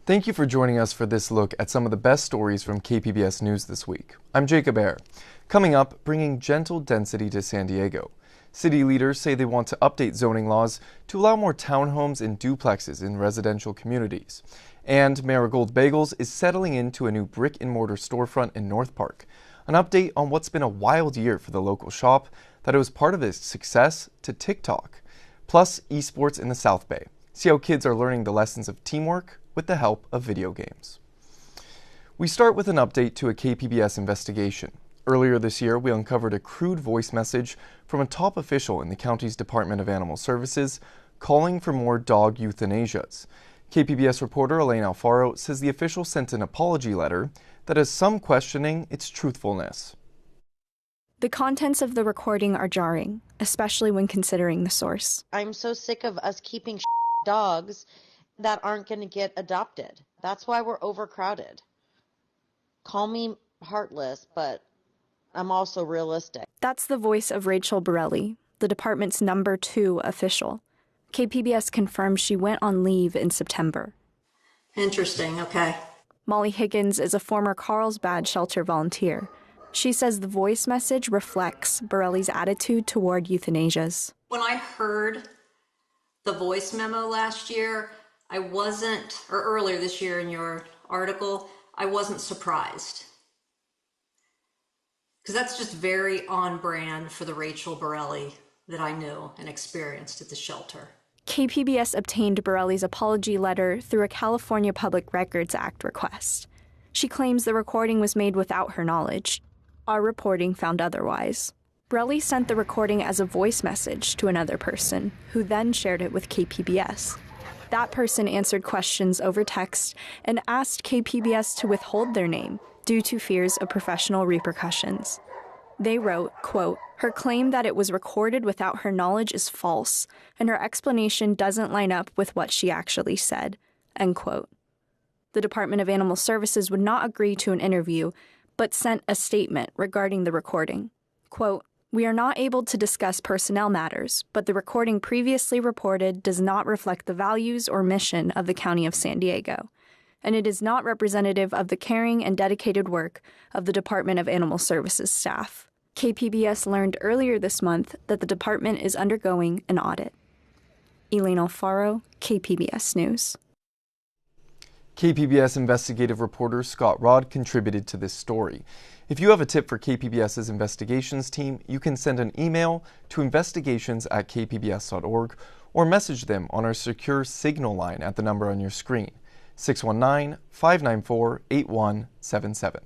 Thank you for joining us for this look at some of the best stories from KPBS News this week. I'm Jacob Ayer. Coming up, bringing gentle density to San Diego. City leaders say they want to update zoning laws to allow more townhomes and duplexes in residential communities. And Marigold Bagels is settling into a new brick-and-mortar storefront in North Park. An update on what's been a wild year for the local shop, that it was part of its success to TikTok. Plus, esports in the South Bay. See how kids are learning the lessons of teamwork with the help of video games. We start with an update to a KPBS investigation. Earlier this year, we uncovered a crude voice message from a top official in the county's Department of Animal Services calling for more dog euthanasias. KPBS reporter Elaine Alfaro says the official sent an apology letter that has some questioning its truthfulness. The contents of the recording are jarring, especially when considering the source. I'm so sick of us keeping dogs that aren't going to get adopted. That's why we're overcrowded. Call me heartless, but I'm also realistic. That's the voice of Rachel Borelli, the department's number 2 official. KPBS confirmed she went on leave in September. Interesting, okay. Molly Higgins is a former Carlsbad shelter volunteer. She says the voice message reflects Borelli's attitude toward euthanasias. When I heard the voice memo last year, earlier this year in your article, I wasn't surprised. Because that's just very on brand for the Rachel Borelli that I knew and experienced at the shelter. KPBS obtained Borelli's apology letter through a California Public Records Act request. She claims the recording was made without her knowledge. Our reporting found otherwise. Borelli sent the recording as a voice message to another person, who then shared it with KPBS. That person answered questions over text and asked KPBS to withhold their name due to fears of professional repercussions. They wrote, quote, "Her claim that it was recorded without her knowledge is false, and her explanation doesn't line up with what she actually said," end quote. The Department of Animal Services would not agree to an interview, but sent a statement regarding the recording. Quote, "We are not able to discuss personnel matters, but the recording previously reported does not reflect the values or mission of the County of San Diego, and it is not representative of the caring and dedicated work of the Department of Animal Services staff." KPBS learned earlier this month that the department is undergoing an audit. Elaine Alfaro, KPBS News. KPBS investigative reporter Scott Rodd contributed to this story. If you have a tip for KPBS's investigations team, you can send an email to investigations@kpbs.org or message them on our secure signal line at the number on your screen, 619-594-8177.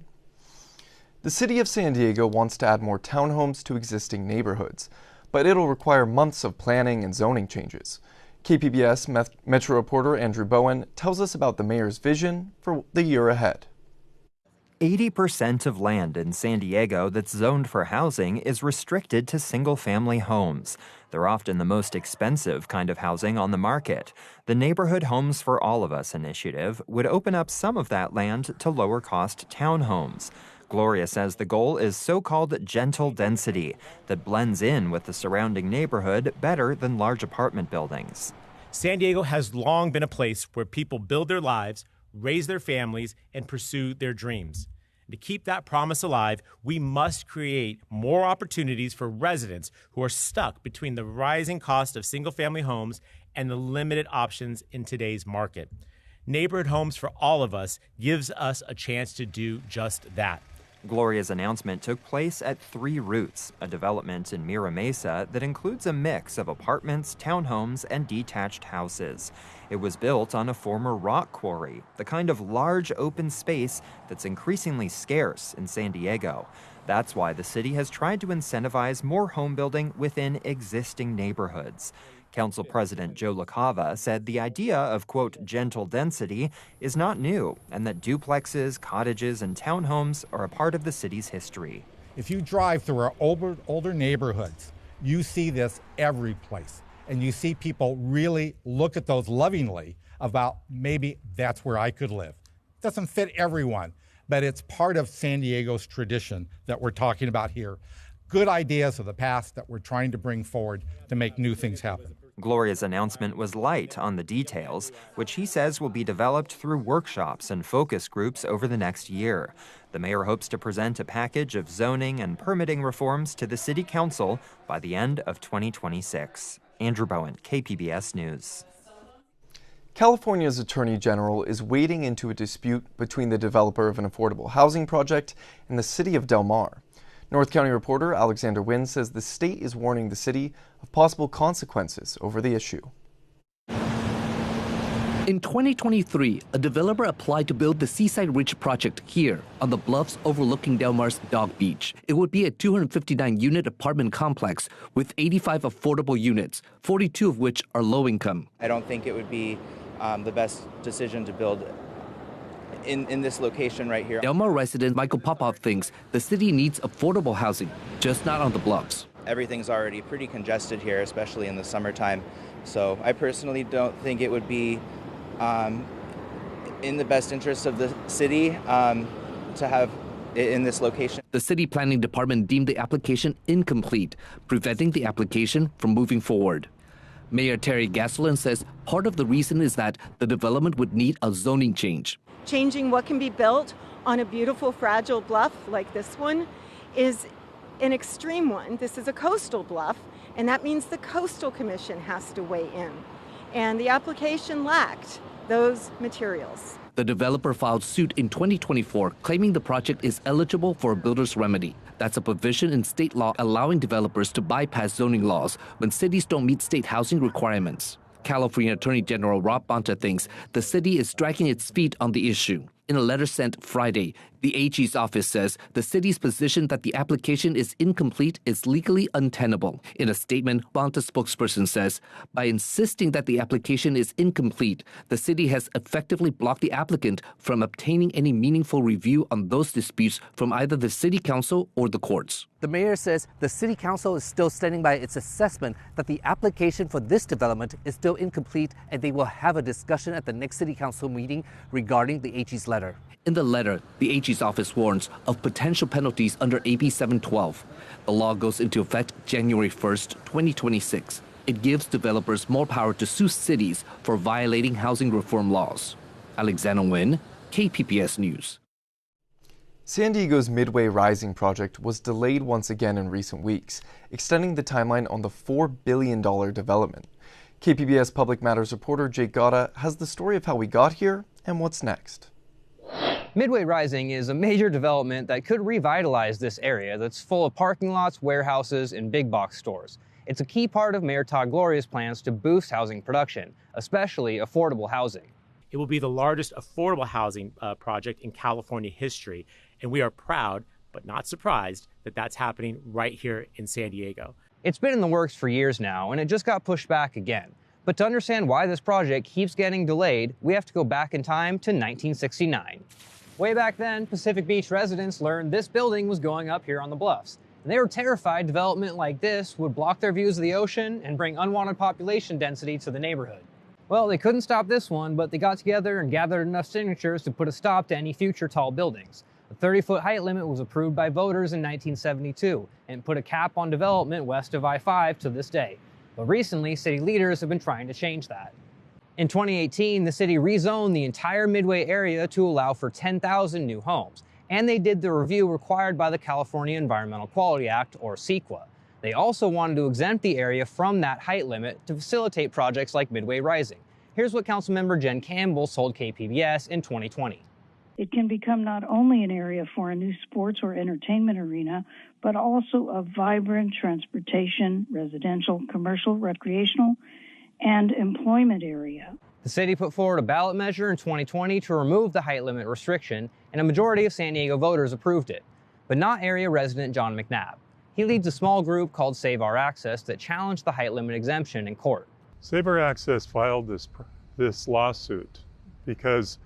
The city of San Diego wants to add more townhomes to existing neighborhoods, but it'll require months of planning and zoning changes. KPBS Metro reporter Andrew Bowen tells us about the mayor's vision for the year ahead. 80% of land in San Diego that's zoned for housing is restricted to single-family homes. They're often the most expensive kind of housing on the market. The Neighborhood Homes for All of Us initiative would open up some of that land to lower-cost townhomes. Gloria says the goal is so-called gentle density that blends in with the surrounding neighborhood better than large apartment buildings. San Diego has long been a place where people build their lives, raise their families, and pursue their dreams. To keep that promise alive, we must create more opportunities for residents who are stuck between the rising cost of single-family homes and the limited options in today's market. Neighborhood Homes for All of Us gives us a chance to do just that. Gloria's announcement took place at 3 Roots, a development in Mira Mesa that includes a mix of apartments, townhomes, and detached houses. It was built on a former rock quarry, the kind of large open space that's increasingly scarce in San Diego. That's why the city has tried to incentivize more home building within existing neighborhoods. Council President Joe LaCava said the idea of, quote, gentle density is not new, and that duplexes, cottages, and townhomes are a part of the city's history. If you drive through our older neighborhoods, you see this every place. And you see people really look at those lovingly about maybe that's where I could live. It doesn't fit everyone, but it's part of San Diego's tradition that we're talking about here. Good ideas of the past that we're trying to bring forward to make new things happen. Gloria's announcement was light on the details, which he says will be developed through workshops and focus groups over the next year. The mayor hopes to present a package of zoning and permitting reforms to the city council by the end of 2026. Andrew Bowen, KPBS News. California's Attorney General is wading into a dispute between the developer of an affordable housing project and the city of Del Mar. North County reporter Alexander Wynn says the state is warning the city of possible consequences over the issue. In 2023, a developer applied to build the Seaside Ridge project here on the bluffs overlooking Del Mar's Dog Beach. It would be a 259-unit apartment complex with 85 affordable units, 42 of which are low-income. I don't think it would be the best decision to build in this location right here. Del Mar resident Michael Popov thinks the city needs affordable housing, just not on the bluffs. Everything's already pretty congested here, especially in the summertime. So I personally don't think it would be in the best interest of the city to have it in this location. The city planning department deemed the application incomplete, preventing the application from moving forward. Mayor Terry Gasolin says part of the reason is that the development would need a zoning change. Changing what can be built on a beautiful, fragile bluff like this one is an extreme one. This is a coastal bluff, and that means the Coastal Commission has to weigh in. And the application lacked those materials. The developer filed suit in 2024, claiming the project is eligible for a builder's remedy. That's a provision in state law allowing developers to bypass zoning laws when cities don't meet state housing requirements. California Attorney General Rob Bonta thinks the city is dragging its feet on the issue. In a letter sent Friday, the AG's office says the city's position that the application is incomplete is legally untenable. In a statement, Bonta's spokesperson says, by insisting that the application is incomplete, the city has effectively blocked the applicant from obtaining any meaningful review on those disputes from either the city council or the courts. The mayor says the city council is still standing by its assessment that the application for this development is still incomplete, and they will have a discussion at the next city council meeting regarding the AG's letter. In the letter, the AG's office warns of potential penalties under AB 712. The law goes into effect January 1st, 2026. It gives developers more power to sue cities for violating housing reform laws. Alexander Wynn, KPBS News. San Diego's Midway Rising project was delayed once again in recent weeks, extending the timeline on the $4 billion development. KPBS Public Matters reporter Jake Gata has the story of how we got here and what's next. Midway Rising is a major development that could revitalize this area that's full of parking lots, warehouses, and big box stores. It's a key part of Mayor Todd Gloria's plans to boost housing production, especially affordable housing. It will be the largest affordable housing project in California history, and we are proud, but not surprised, that that's happening right here in San Diego. It's been in the works for years now, and it just got pushed back again. But to understand why this project keeps getting delayed, we have to go back in time to 1969. Way back then, Pacific Beach residents learned this building was going up here on the bluffs. And they were terrified development like this would block their views of the ocean and bring unwanted population density to the neighborhood. Well, they couldn't stop this one, but they got together and gathered enough signatures to put a stop to any future tall buildings. The 30-foot height limit was approved by voters in 1972 and put a cap on development west of I-5 to this day. But recently, city leaders have been trying to change that. In 2018, the city rezoned the entire Midway area to allow for 10,000 new homes, and they did the review required by the California Environmental Quality Act, or CEQA. They also wanted to exempt the area from that height limit to facilitate projects like Midway Rising. Here's what Councilmember Jen Campbell told KPBS in 2020. It can become not only an area for a new sports or entertainment arena, but also a vibrant transportation, residential, commercial, recreational, and employment area. The city put forward a ballot measure in 2020 to remove the height limit restriction, and a majority of San Diego voters approved it, but not area resident John McNabb. He leads a small group called Save Our Access that challenged the height limit exemption in court. Save Our Access filed this lawsuit because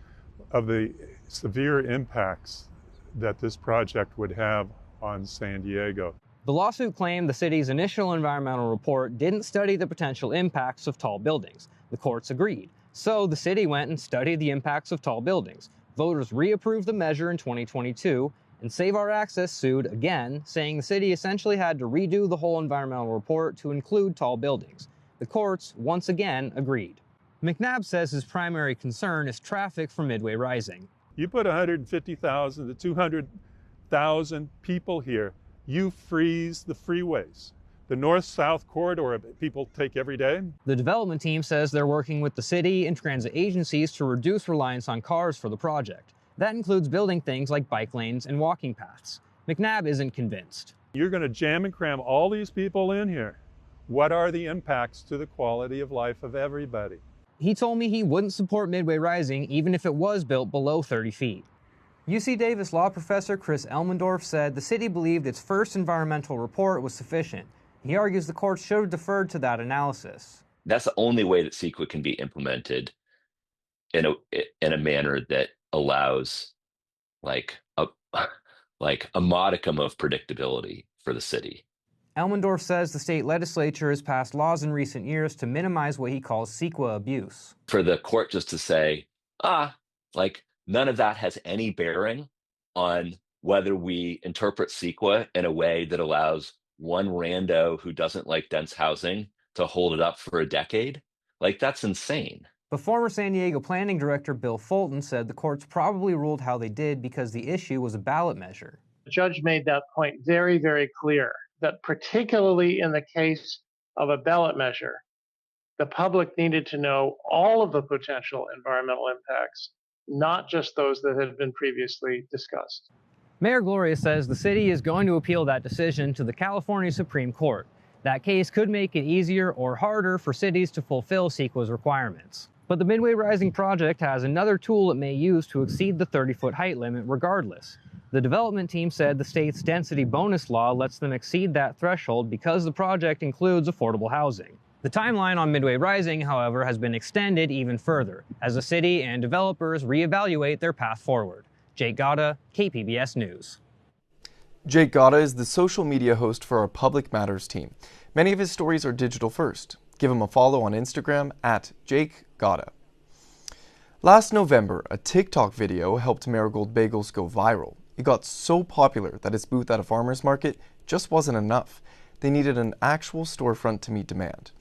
of the severe impacts that this project would have on San Diego. The lawsuit claimed the city's initial environmental report didn't study the potential impacts of tall buildings. The courts agreed. So the city went and studied the impacts of tall buildings. Voters reapproved the measure in 2022, and Save Our Access sued again, saying the city essentially had to redo the whole environmental report to include tall buildings. The courts once again agreed. McNabb says his primary concern is traffic from Midway Rising. You put 150,000 to 200,000 people here, you freeze the freeways. The north-south corridor people take every day. The development team says they're working with the city and transit agencies to reduce reliance on cars for the project. That includes building things like bike lanes and walking paths. McNabb isn't convinced. You're going to jam and cram all these people in here. What are the impacts to the quality of life of everybody? He told me he wouldn't support Midway Rising even if it was built below 30 feet. UC Davis law professor Chris Elmendorf said the city believed its first environmental report was sufficient. He argues the courts should have deferred to that analysis. That's the only way that CEQA can be implemented in a manner that allows like a modicum of predictability for the city. Elmendorf says the state legislature has passed laws in recent years to minimize what he calls CEQA abuse. For the court just to say, none of that has any bearing on whether we interpret CEQA in a way that allows one rando who doesn't like dense housing to hold it up for a decade, that's insane. But former San Diego planning director Bill Fulton said the courts probably ruled how they did because the issue was a ballot measure. The judge made that point very, very clear, that particularly in the case of a ballot measure, the public needed to know all of the potential environmental impacts, not just those that had been previously discussed. Mayor Gloria says the city is going to appeal that decision to the California Supreme Court. That case could make it easier or harder for cities to fulfill CEQA's requirements. But the Midway Rising project has another tool it may use to exceed the 30-foot height limit regardless. The development team said the state's density bonus law lets them exceed that threshold because the project includes affordable housing. The timeline on Midway Rising, however, has been extended even further as the city and developers reevaluate their path forward. Jake Gada, KPBS News. Jake Gada is the social media host for our Public Matters team. Many of his stories are digital first. Give him a follow on Instagram at Jake Gada. Last November, a TikTok video helped Marigold Bagels go viral. It got so popular that its booth at a farmer's market just wasn't enough. They needed an actual storefront to meet demand.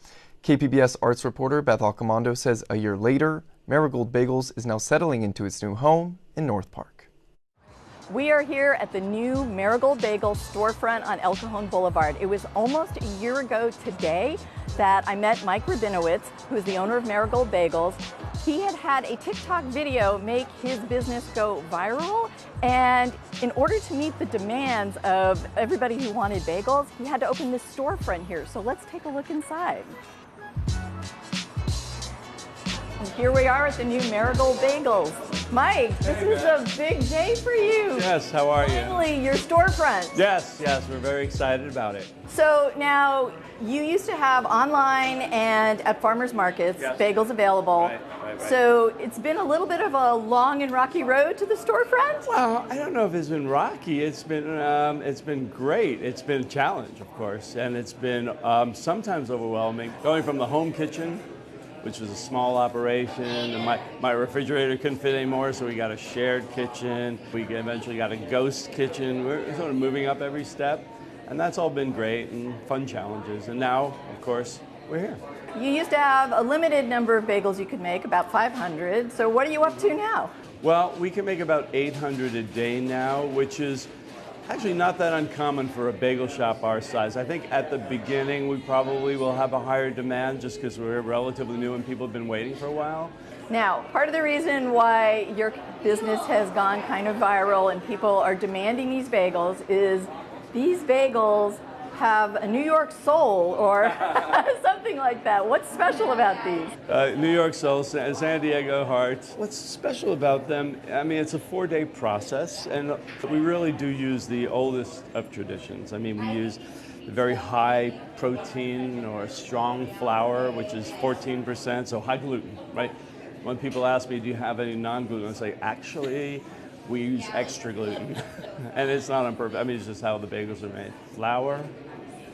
KPBS arts reporter Beth Alcamando says a year later, Marigold Bagels is now settling into its new home in North Park. We are here at the new Marigold Bagel storefront on El Cajon Boulevard. It was almost a year ago today that I met Mike Rabinowitz, who is the owner of Marigold Bagels. He had a TikTok video make his business go viral, and in order to meet the demands of everybody who wanted bagels, he had to open this storefront here. So let's take a look inside. And here we are at the new Marigold Bagels. Mike, this is a big day for you. Yes, how are you? Finally, your storefront. Yes, we're very excited about it. So now, you used to have online and at farmers markets, yes, bagels available. Right. So it's been a little bit of a long and rocky road to the storefront? Well, I don't know if it's been rocky. It's been great. It's been a challenge, of course, and it's been sometimes overwhelming. Going from the home kitchen, which was a small operation, and my refrigerator couldn't fit anymore, so we got a shared kitchen. We eventually got a ghost kitchen. We're sort of moving up every step, and that's all been great and fun challenges. And now, of course, we're here. You used to have a limited number of bagels you could make, about 500. So what are you up to now? Well, we can make about 800 a day now, which is actually not that uncommon for a bagel shop our size. I think at the beginning we probably will have a higher demand just because we're relatively new and people have been waiting for a while. Now, part of the reason why your business has gone kind of viral and people are demanding these bagels is these bagels have a New York soul or something like that. What's special about these? New York soul, San Diego heart. What's special about them, I mean, it's a 4-day process, and we really do use the oldest of traditions. I mean, we use very high protein or strong flour, which is 14%, so high gluten, right? When people ask me, do you have any non-gluten, I say, actually, we use extra gluten. And it's not on purpose. I mean, it's just how the bagels are made. Flour,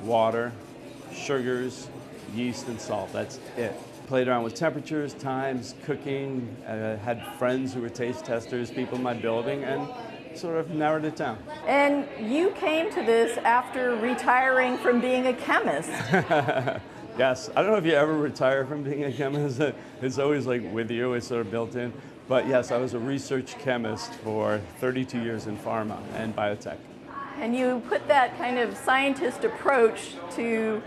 water, sugars, yeast, and salt. That's it. Played around with temperatures, times, cooking, had friends who were taste testers, people in my building, and sort of narrowed it down. And you came to this after retiring from being a chemist. Yes, I don't know if you ever retire from being a chemist. It's always like with you, it's sort of built in. But yes, I was a research chemist for 32 years in pharma and biotech. And you put that kind of scientist approach to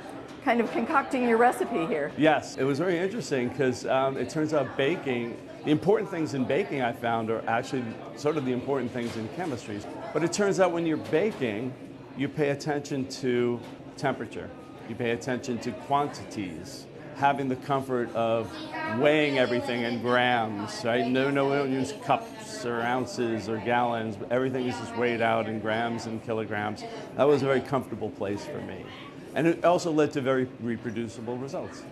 kind of concocting your recipe here. Yes, it was very interesting because it turns out baking, the important things in baking I found are actually sort of the important things in chemistry. But it turns out when you're baking, you pay attention to temperature. You pay attention to quantities, having the comfort of weighing everything in grams, right? No, we don't use cups or ounces or gallons. Everything is just weighed out in grams and kilograms. That was a very comfortable place for me. And it also led to very reproducible results.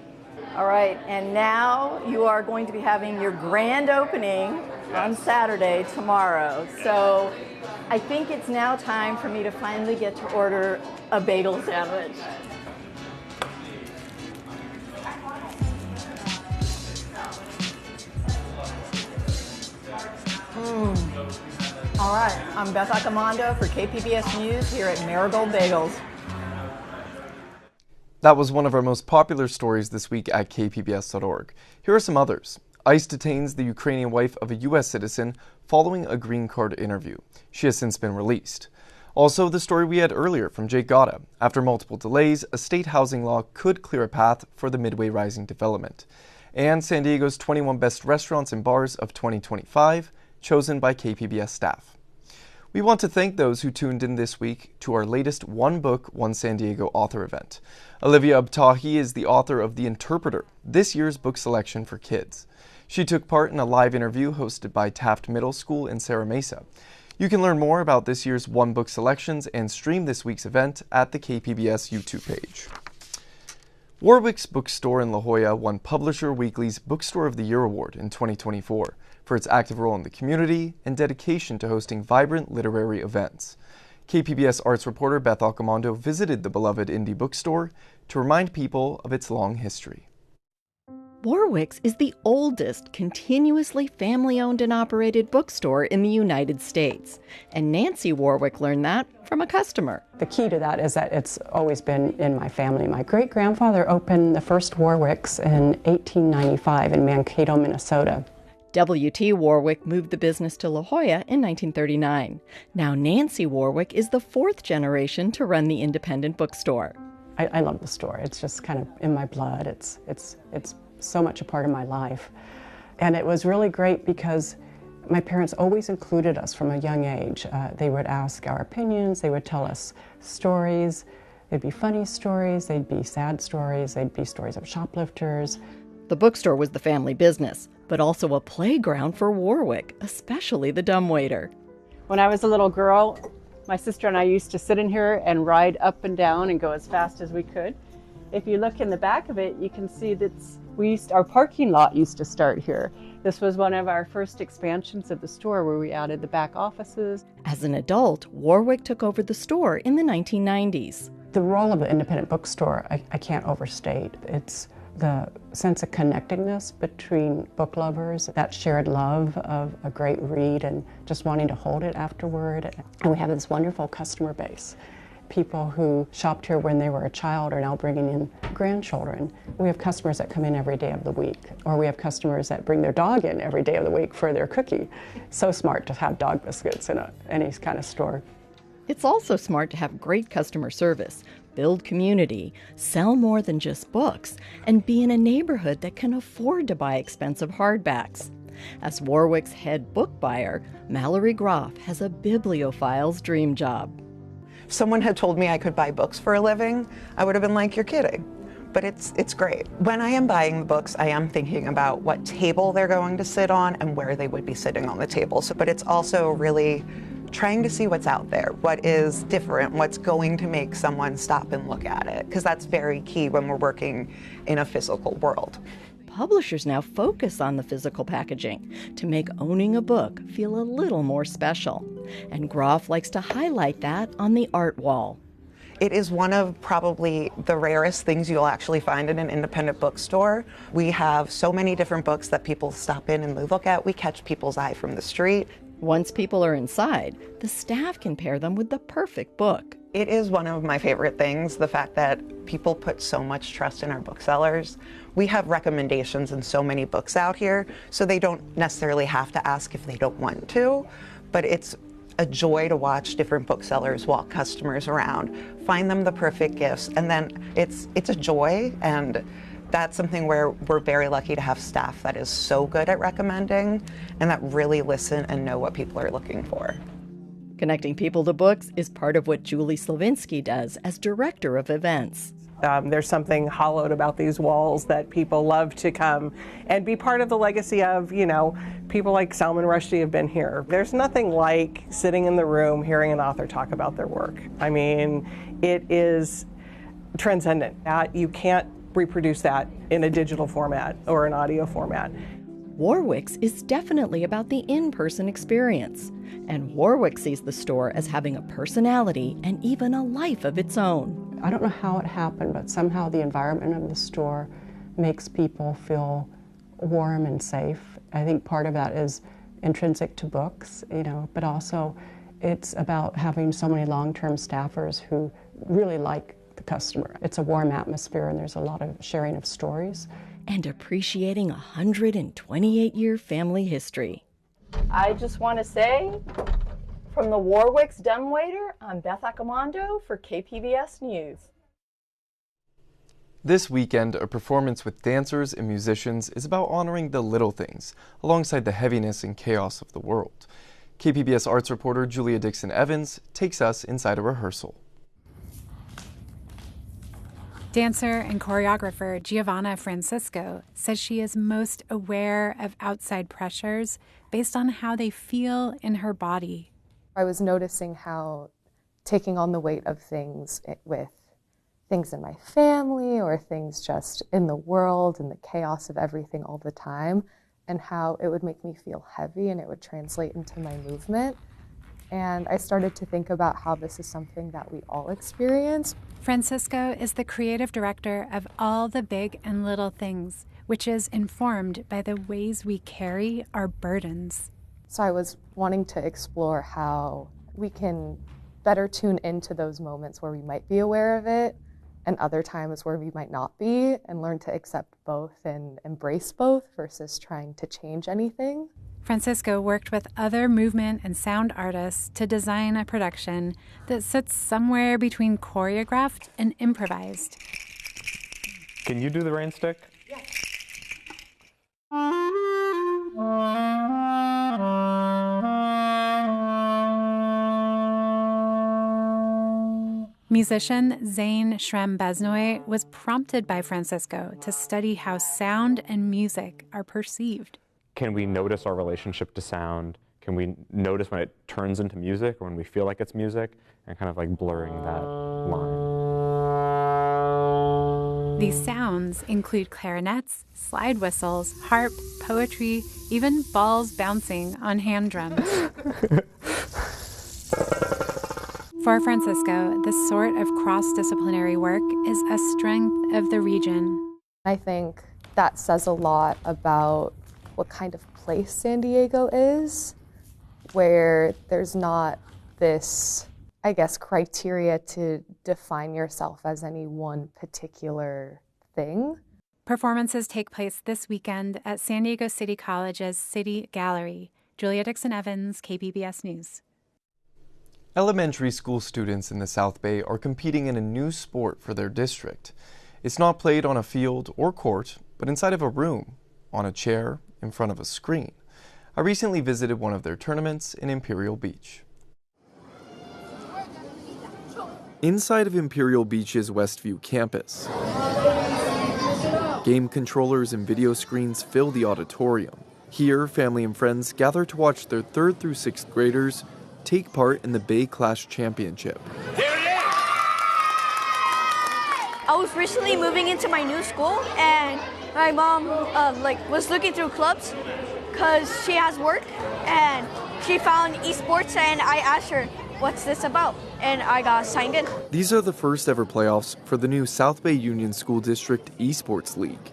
All right, and now you are going to be having your grand opening on Saturday, tomorrow. So I think it's now time for me to finally get to order a bagel sandwich. All right, I'm Beth Accomando for KPBS News here at Marigold Bagels. That was one of our most popular stories this week at kpbs.org. Here are some others. ICE detains the Ukrainian wife of a U.S. citizen following a green card interview. She has since been released. Also, the story we had earlier from Jake Gotta. After multiple delays, a state housing law could clear a path for the Midway Rising development. And San Diego's 21 best restaurants and bars of 2025, chosen by KPBS staff. We want to thank those who tuned in this week to our latest One Book, One San Diego author event. Olivia Abtahi is the author of The Interpreter, this year's book selection for kids. She took part in a live interview hosted by Taft Middle School in Serra Mesa. You can learn more about this year's One Book selections and stream this week's event at the KPBS YouTube page. Warwick's Bookstore in La Jolla won Publisher Weekly's Bookstore of the Year Award in 2024 for its active role in the community and dedication to hosting vibrant literary events. KPBS arts reporter Beth Accomando visited the beloved indie bookstore to remind people of its long history. Warwick's is the oldest continuously family-owned and operated bookstore in the United States. And Nancy Warwick learned that from a customer. The key to that is that it's always been in my family. My great-grandfather opened the first Warwick's in 1895 in Mankato, Minnesota. W.T. Warwick moved the business to La Jolla in 1939. Now Nancy Warwick is the fourth generation to run the independent bookstore. I love the store. It's just kind of in my blood. It's so much a part of my life. And it was really great because my parents always included us from a young age. They would ask our opinions, they would tell us stories. They'd be funny stories, they'd be sad stories, they'd be stories of shoplifters. The bookstore was the family business, but also a playground for Warwick, especially the dumbwaiter. When I was a little girl, my sister and I used to sit in here and ride up and down and go as fast as we could. If you look in the back of it, you can see that our parking lot used to start here. This was one of our first expansions of the store where we added the back offices. As an adult, Warwick took over the store in the 1990s. The role of the independent bookstore, I can't overstate. It's the sense of connectedness between book lovers, that shared love of a great read and just wanting to hold it afterward. And we have this wonderful customer base. People who shopped here when they were a child are now bringing in grandchildren. We have customers that come in every day of the week, or we have customers that bring their dog in every day of the week for their cookie. So smart to have dog biscuits in any kind of store. It's also smart to have great customer service, build community, sell more than just books, and be in a neighborhood that can afford to buy expensive hardbacks. As Warwick's head book buyer, Mallory Groff has a bibliophile's dream job. If someone had told me I could buy books for a living, I would have been like, you're kidding. But it's great. When I am buying the books, I am thinking about what table they're going to sit on and where they would be sitting on the table. But it's also really trying to see what's out there, what is different, what's going to make someone stop and look at it, because that's very key when we're working in a physical world. Publishers now focus on the physical packaging to make owning a book feel a little more special. And Groff likes to highlight that on the art wall. It is one of probably the rarest things you'll actually find in an independent bookstore. We have so many different books that people stop in and look at. We catch people's eye from the street. Once people are inside, the staff can pair them with the perfect book. It is one of my favorite things, the fact that people put so much trust in our booksellers. We have recommendations in so many books out here, so they don't necessarily have to ask if they don't want to, but it's a joy to watch different booksellers walk customers around, find them the perfect gifts, and then it's a joy, and that's something where we're very lucky to have staff that is so good at recommending and that really listen and know what people are looking for. Connecting people to books is part of what Julie Slavinsky does as director of events. There's something hollowed about these walls that people love to come and be part of the legacy of, people like Salman Rushdie have been here. There's nothing like sitting in the room hearing an author talk about their work. I mean, it is transcendent. You can't reproduce that in a digital format or an audio format. Warwick's is definitely about the in-person experience, and Warwick sees the store as having a personality and even a life of its own. I don't know how it happened, but somehow the environment of the store makes people feel warm and safe. I think part of that is intrinsic to books, but also it's about having so many long-term staffers who really like the customer. It's a warm atmosphere and there's a lot of sharing of stories. And appreciating a 128-year family history. I just want to say, from the Warwick's dumbwaiter, I'm Beth Accomando for KPBS News. This weekend, a performance with dancers and musicians is about honoring the little things, alongside the heaviness and chaos of the world. KPBS arts reporter Julia Dixon-Evans takes us inside a rehearsal. Dancer and choreographer Giovanna Francisco says she is most aware of outside pressures based on how they feel in her body. I was noticing how taking on the weight of things with things in my family or things just in the world and the chaos of everything all the time, and how it would make me feel heavy and it would translate into my movement. And I started to think about how this is something that we all experience. Francisco is the creative director of All the Big and Little Things, which is informed by the ways we carry our burdens. So I was wanting to explore how we can better tune into those moments where we might be aware of it and other times where we might not be, and learn to accept both and embrace both versus trying to change anything. Francisco worked with other movement and sound artists to design a production that sits somewhere between choreographed and improvised. Can you do the rain stick? Yes. Musician Zane Shrem-Beznoi was prompted by Francisco to study how sound and music are perceived. Can we notice our relationship to sound? Can we notice when it turns into music or when we feel like it's music, and kind of like blurring that line? These sounds include clarinets, slide whistles, harp, poetry, even balls bouncing on hand drums. For Francisco, this sort of cross-disciplinary work is a strength of the region. I think that says a lot about what kind of place San Diego is, where there's not this, criteria to define yourself as any one particular thing. Performances take place this weekend at San Diego City College's City Gallery. Julia Dixon-Evans, KPBS News. Elementary school students in the South Bay are competing in a new sport for their district. It's not played on a field or court, but inside of a room, on a chair, in front of a screen. I recently visited one of their tournaments in Imperial Beach. Inside of Imperial Beach's Westview campus, game controllers and video screens fill the auditorium. Here, family and friends gather to watch their 3rd through 6th graders take part in the Bay Clash Championship. I was recently moving into my new school, and my mom was looking through clubs because she has work, and she found esports, and I asked her, "What's this about?" And I got signed in. These are the first ever playoffs for the new South Bay Union School District Esports League.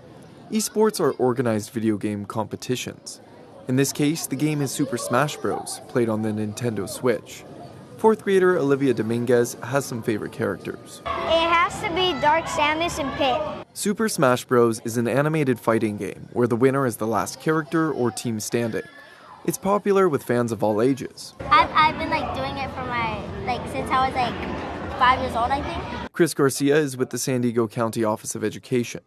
Esports are organized video game competitions. In this case, the game is Super Smash Bros., played on the Nintendo Switch. Fourth grader Olivia Dominguez has some favorite characters. It has to be Dark Samus and Pit. Super Smash Bros. Is an animated fighting game where the winner is the last character or team standing. It's popular with fans of all ages. I've been doing it for since I was 5 years old, I think. Chris Garcia is with the San Diego County Office of Education.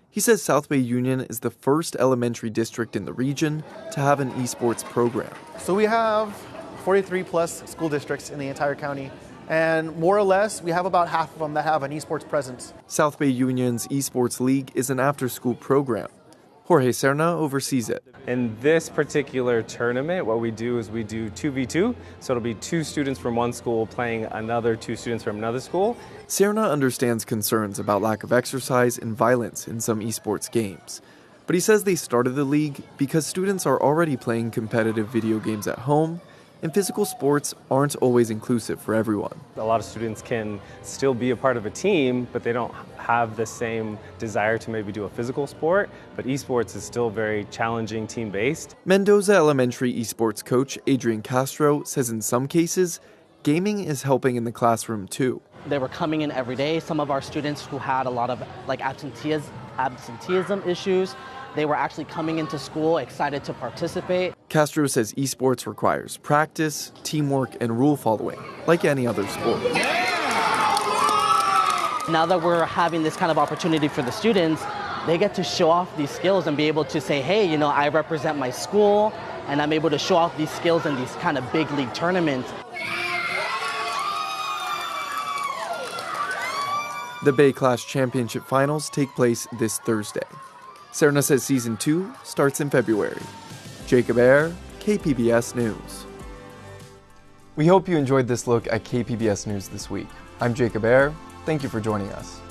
He says South Bay Union is the first elementary district in the region to have an esports program. So we have 43 plus school districts in the entire county, and more or less we have about half of them that have an esports presence. South Bay Union's esports league is an after-school program. Jorge Serna oversees it. In this particular tournament, what we do is we do 2v2, so it'll be 2 students from one school playing another 2 students from another school. Serna understands concerns about lack of exercise and violence in some esports games. But he says they started the league because students are already playing competitive video games at home, and physical sports aren't always inclusive for everyone. A lot of students can still be a part of a team, but they don't have the same desire to maybe do a physical sport. But esports is still very challenging, team-based. Mendoza Elementary esports coach Adrian Castro says in some cases, gaming is helping in the classroom too. They were coming in every day. Some of our students who had a lot of absenteeism issues, they were actually coming into school excited to participate. Castro says esports requires practice, teamwork, and rule following, like any other sport. Now that we're having this kind of opportunity for the students, they get to show off these skills and be able to say, hey, I represent my school, and I'm able to show off these skills in these kind of big league tournaments. The Bay Clash Championship Finals take place this Thursday. Serna says Season 2 starts in February. Jacob Ayer, KPBS News. We hope you enjoyed this look at KPBS News this week. I'm Jacob Ayer. Thank you for joining us.